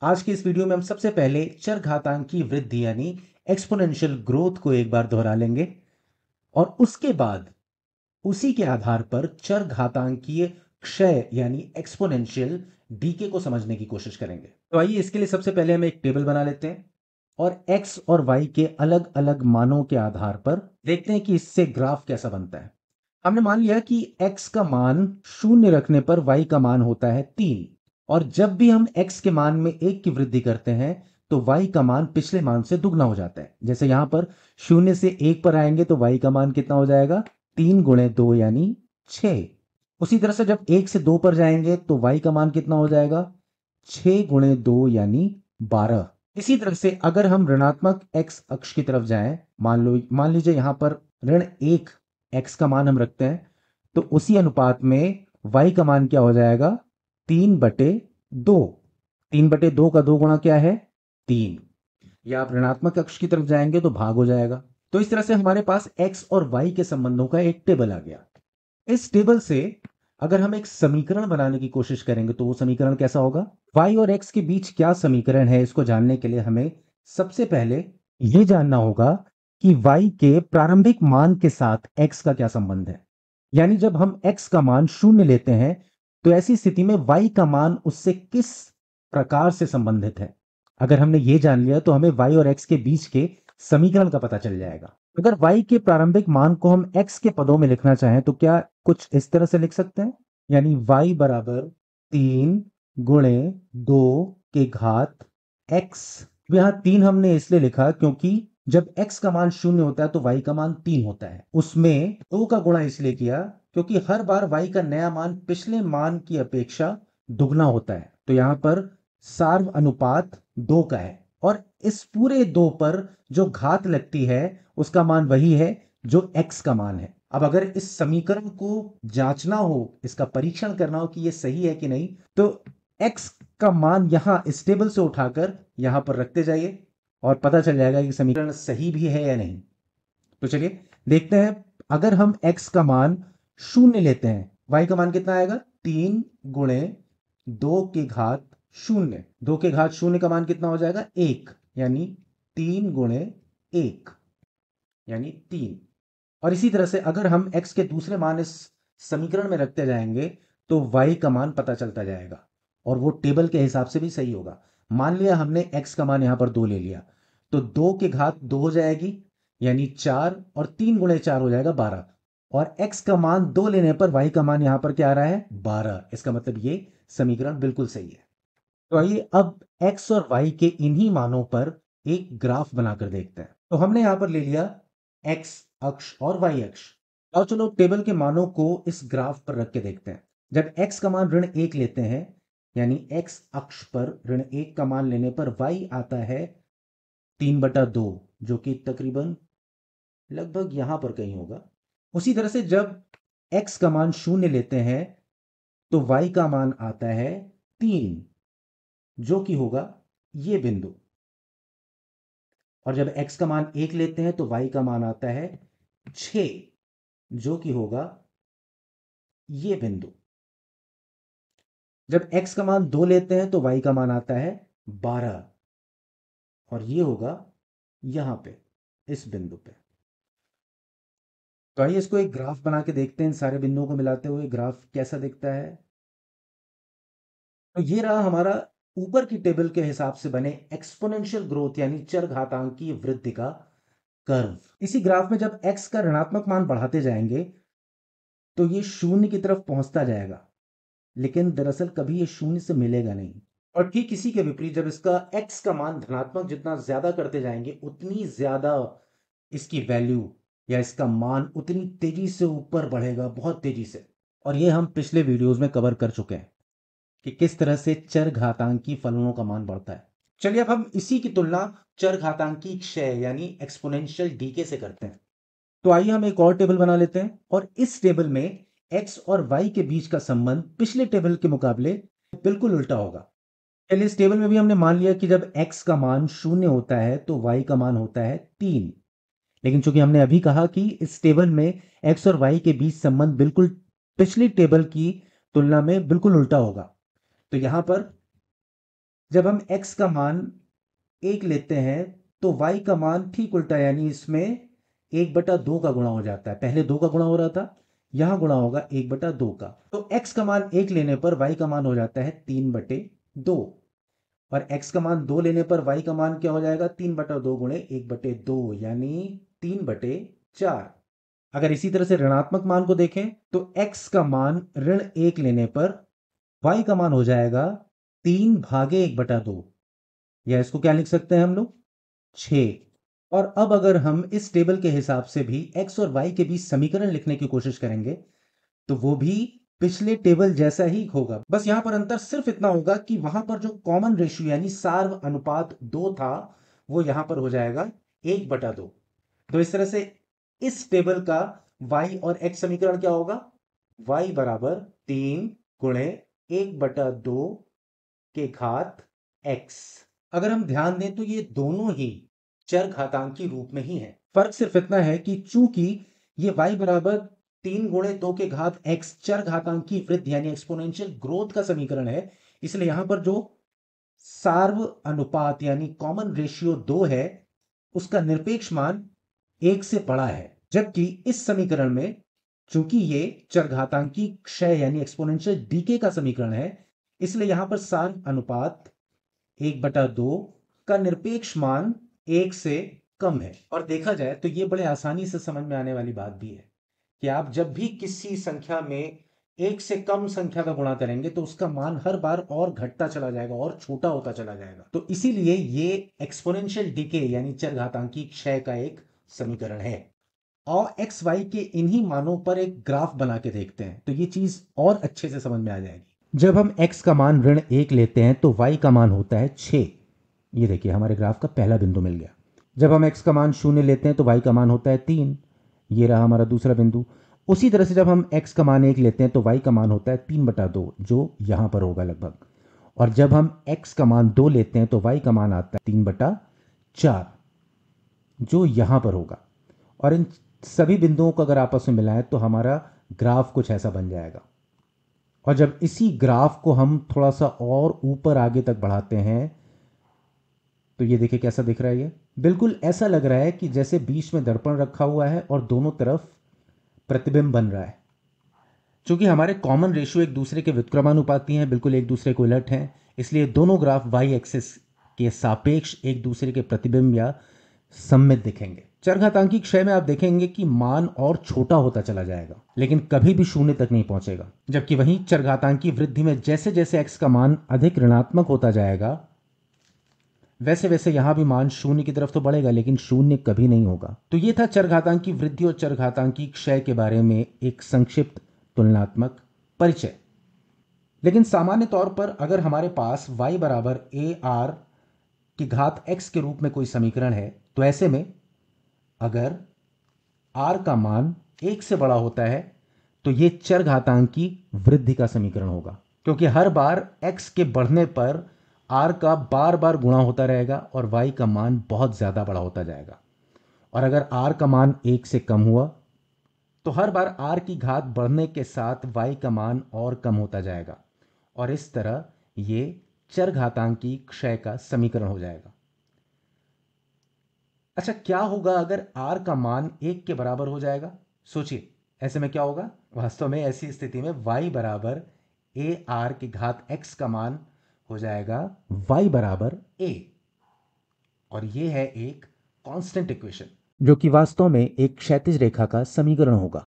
आज की इस वीडियो में हम सबसे पहले चर घातांक की वृद्धि यानी एक्सपोनेंशियल ग्रोथ को एक बार दोहरा लेंगे और उसके बाद उसी के आधार पर चर घातांकीय क्षय यानी एक्सपोनेंशियल डीके को समझने की कोशिश करेंगे। तो आइए इसके लिए सबसे पहले हम एक टेबल बना लेते हैं और x और y के अलग अलग मानों के आधार पर देखते हैं कि इससे ग्राफ कैसा बनता है। हमने मान लिया कि x का मान 0 रखने पर y का मान होता है 3 और जब भी हम x के मान में 1 की वृद्धि करते हैं तो y का मान पिछले मान से दुगना हो जाता है। जैसे यहां पर 0 से 1 पर आएंगे तो y का मान कितना हो जाएगा, 3 गुणे 2 यानी 6। उसी तरह से जब 1 से 2 पर जाएंगे तो y का मान कितना हो जाएगा, 6 गुणे 2 यानी 12। इसी तरह से अगर हम ऋणात्मक x अक्ष की तरफ जाएं, मान लीजिए यहां पर ऋण 1 x का मान हम रखते हैं, तो उसी अनुपात में y का मान क्या हो जाएगा, 3/2। 3/2 का 2 गुणा क्या है, 3। या आप ऋणात्मक अक्ष की तरफ जाएंगे तो भाग हो जाएगा। तो इस तरह से हमारे पास x और y के संबंधों का एक टेबल आ गया। इस टेबल से अगर हम एक समीकरण बनाने की कोशिश करेंगे तो वो समीकरण कैसा होगा। y और x के बीच क्या समीकरण है, इसको जानने के लिए हमें सबसे पहले ये जानना होगा कि y के प्रारंभिक मान के साथ x का क्या संबंध है। यानी जब हम x का मान 0 लेते हैं तो ऐसी स्थिति में y का मान उससे किस प्रकार से संबंधित है। अगर हमने ये जान लिया तो हमें y और x के बीच के समीकरण का पता चल जाएगा। अगर y के प्रारंभिक मान को हम x के पदों में लिखना चाहें तो क्या कुछ इस तरह से लिख सकते हैं, यानी y बराबर 3 गुणे 2 के घात x। यहां 3 हमने इसलिए लिखा क्योंकि जब x का मान 0 होता है तो y का मान 3 होता है। उसमें 2 का गुणा इसलिए किया क्योंकि हर बार y का नया मान पिछले मान की अपेक्षा दुगना होता है। तो यहां पर सार्व अनुपात 2 का है और इस पूरे 2 पर जो घात लगती है उसका मान वही है जो x का मान है। अब अगर इस समीकरण को जांचना हो, इसका परीक्षण करना हो कि यह सही है कि नहीं, तो x का मान यहां इस टेबल से उठाकर यहां पर रखते जाइए और पता चल जाएगा कि समीकरण सही भी है या नहीं। तो चलिए देखते हैं। अगर हम x का मान 0 लेते हैं, y का मान कितना आएगा, 3 गुणे 2 के घात 0। 2 के घात 0 का मान कितना हो जाएगा, 1, यानी 3 गुणे 1 यानी 3। और इसी तरह से अगर हम x के दूसरे मान इस समीकरण में रखते जाएंगे तो y का मान पता चलता जाएगा और वो टेबल के हिसाब से भी सही होगा। मान लिया हमने x का मान यहां पर 2 ले लिया तो 2 के घात 2 हो जाएगी यानी 4 और 3 गुणे 4 हो जाएगा 12। और x का मान 2 लेने पर y का मान यहां पर क्या आ रहा है, 12। इसका मतलब ये समीकरण बिल्कुल सही है। तो आइए अब x और y के इन्हीं मानों पर एक ग्राफ बनाकर देखते हैं। तो हमने यहां पर ले लिया x अक्ष और y अक्ष। और चलो टेबल के मानों को इस ग्राफ पर रख के देखते हैं। जब x का मान ऋण 1 लेते हैं यानी x अक्ष पर ऋण 1 का मान लेने पर y आता है 3/2, जो कि तकरीबन लगभग यहां पर कहीं होगा। उसी तरह से जब x का मान 0 लेते हैं तो y का मान आता है 3, जो कि होगा ये बिंदु। और जब x का मान 1 लेते हैं तो y का मान आता है 6, जो कि होगा ये बिंदु। जब x का मान 2 लेते हैं तो y का मान आता है 12 और ये होगा यहां पे इस बिंदु पे। तो आइए इसको एक ग्राफ बना के देखते हैं। इन सारे बिंदुओं को मिलाते हुए ग्राफ कैसा दिखता है। तो ये रहा हमारा ऊपर की टेबल के हिसाब से बने एक्सपोनेंशियल ग्रोथ यानी चर घातांकीय वृद्धि का कर्व। इसी ग्राफ में जब x का ऋणात्मक मान बढ़ाते जाएंगे तो ये 0 की तरफ पहुंचता जाएगा, लेकिन दरअसल कभी ये 0 से मिलेगा नहीं। और ठीक इसी के विपरीत जब इसका x का मान धनात्मक जितना ज्यादा करते जाएंगे उतनी ज्यादा इसकी वैल्यू या इसका मान उतनी तेजी से ऊपर बढ़ेगा, बहुत तेजी से। और ये हम पिछले वीडियोस में कवर कर चुके हैं कि किस तरह से चर घातांकी फलनों का मान बढ़ता है। चलिए अब हम इसी की तुलना चर घातांकी क्षय यानी एक्सपोनेंशियल डीके से करते हैं। तो आइए हम एक और टेबल बना लेते हैं और इस टेबल में x और y के बीच का संबंध पिछले टेबल के मुकाबले बिल्कुल उल्टा होगा। चलिए इस टेबल में भी हमने मान लिया कि जब x का मान 0 होता है तो y का मान होता है 3। लेकिन चूंकि हमने अभी कहा कि इस टेबल में x और y के बीच संबंध बिल्कुल पिछली टेबल की तुलना में बिल्कुल उल्टा होगा, तो यहां पर जब हम x का मान 1 लेते हैं तो y का मान ठीक उल्टा, यानी इसमें 1/2 का गुणा हो जाता है। पहले 2 का गुणा हो रहा था, यहां गुणा होगा 1/2 का। तो x का मान 1 लेने पर y का मान हो जाता है 3/2, और x का मान 2 लेने पर y का मान क्या हो जाएगा, 3/2 गुणे 1/2, यानी 3/4। अगर इसी तरह से ऋणात्मक मान को देखें तो x का मान -1 लेने पर y का मान हो जाएगा 3/1/2, या इसको क्या लिख सकते हैं हम लोग, 6। और अब अगर हम इस टेबल के हिसाब से भी x और y के बीच समीकरण लिखने की कोशिश करेंगे तो वो भी पिछले टेबल जैसा ही होगा। बस यहां पर अंतर सिर्फ इतना होगा कि वहां पर जो कॉमन रेशियो यानी सार्व अनुपात 2 था, वो यहां पर हो जाएगा 1/2। तो इस तरह से इस टेबल का y और x समीकरण क्या होगा, y बराबर 3 गुणे 1/2 के घात x। अगर हम ध्यान दें तो ये दोनों ही चर घातांकी रूप में ही है। फर्क सिर्फ इतना है कि चूंकि ये y बराबर 3 गुणे 2 के घात x चर घातांकी वृद्धि यानी एक्सपोनेंशियल ग्रोथ का समीकरण है, इसलिए यहां पर जो सार्व अनुपात यानी कॉमन रेशियो 2 है, उसका निरपेक्ष मान 1 से बड़ा है। जबकि इस समीकरण में चूंकि ये चरघातांकी क्षय यानी एक्सपोनेंशियल डीके का समीकरण है, इसलिए यहां पर सार्व अनुपात 1/2 का निरपेक्ष मान 1 से कम है। और देखा जाए तो ये बड़े आसानी से समझ में आने वाली बात भी है कि आप जब भी किसी संख्या में 1 से कम संख्या का गुणा करेंगे तो उसका मान हर बार और घटता चला जाएगा और छोटा होता चला जाएगा। तो इसीलिए ये एक्सपोनेंशियल डिके यानी चरघातांकी क्षय का एक समीकरण है। और एक्स वाई के इन्हीं मानों पर एक ग्राफ बना के देखते हैं तो ये चीज और अच्छे से समझ में आ जाएगी। जब हम x का मान -1 लेते हैं तो y का मान होता है 6। ये देखिए हमारे ग्राफ का पहला बिंदु मिल गया। जब हम x का मान 0 लेते हैं तो y का मान होता है 3। ये रहा हमारा दूसरा बिंदु। उसी तरह से जब हम x का मान 1 लेते हैं तो y का मान होता है 3/2, जो यहां पर होगा लगभग। और जब हम x का मान 2 लेते हैं तो y का मान आता है 3/4, जो यहां पर होगा। और इन सभी बिंदुओं को अगर आपस में मिलाएं तो हमारा ग्राफ कुछ ऐसा बन जाएगा। और जब इसी ग्राफ को हम थोड़ा सा और ऊपर आगे तक बढ़ाते हैं तो ये देखिए कैसा दिख रहा है। ये बिल्कुल ऐसा लग रहा है कि जैसे बीच में दर्पण रखा हुआ है और दोनों तरफ प्रतिबिंब बन रहा है। चूंकि हमारे कॉमन रेशियो एक दूसरे के व्युत्क्रमानुपाती हैं, बिल्कुल एक दूसरे को उलट हैं, इसलिए दोनों ग्राफ वाई एक्सिस के सापेक्ष एक दूसरे के प्रतिबिंब या सममित दिखेंगे। चरघातांकी क्षय में आप देखेंगे कि मान और छोटा होता चला जाएगा लेकिन कभी भी 0 तक नहीं पहुंचेगा। जबकि वहीं चरघातांकी वृद्धि में जैसे जैसे x का मान अधिक ऋणात्मक होता जाएगा वैसे वैसे यहां भी मान 0 की तरफ तो बढ़ेगा लेकिन 0 कभी नहीं होगा। तो ये था चरघातांकी वृद्धि और चरघातांकी क्षय के बारे में एक संक्षिप्त तुलनात्मक परिचय। लेकिन सामान्य तौर पर अगर हमारे पास y बराबर a r की घात x के रूप में कोई समीकरण है तो ऐसे में अगर r का मान 1 से बड़ा होता है तो यह चरघातांकी वृद्धि का समीकरण होगा, क्योंकि हर बार x के बढ़ने पर r का बार बार गुणा होता रहेगा और y का मान बहुत ज्यादा बड़ा होता जाएगा। और अगर r का मान 1 से कम हुआ तो हर बार r की घात बढ़ने के साथ y का मान और कम होता जाएगा और इस तरह यह चरघातांकी क्षय का समीकरण हो जाएगा। अच्छा, क्या होगा अगर r का मान 1 के बराबर हो जाएगा? सोचिए ऐसे में क्या होगा। वास्तव में ऐसी स्थिति में y बराबर a r की घात x का मान हो जाएगा y बराबर a, और यह है एक कांस्टेंट इक्वेशन जो कि वास्तव में एक क्षैतिज रेखा का समीकरण होगा।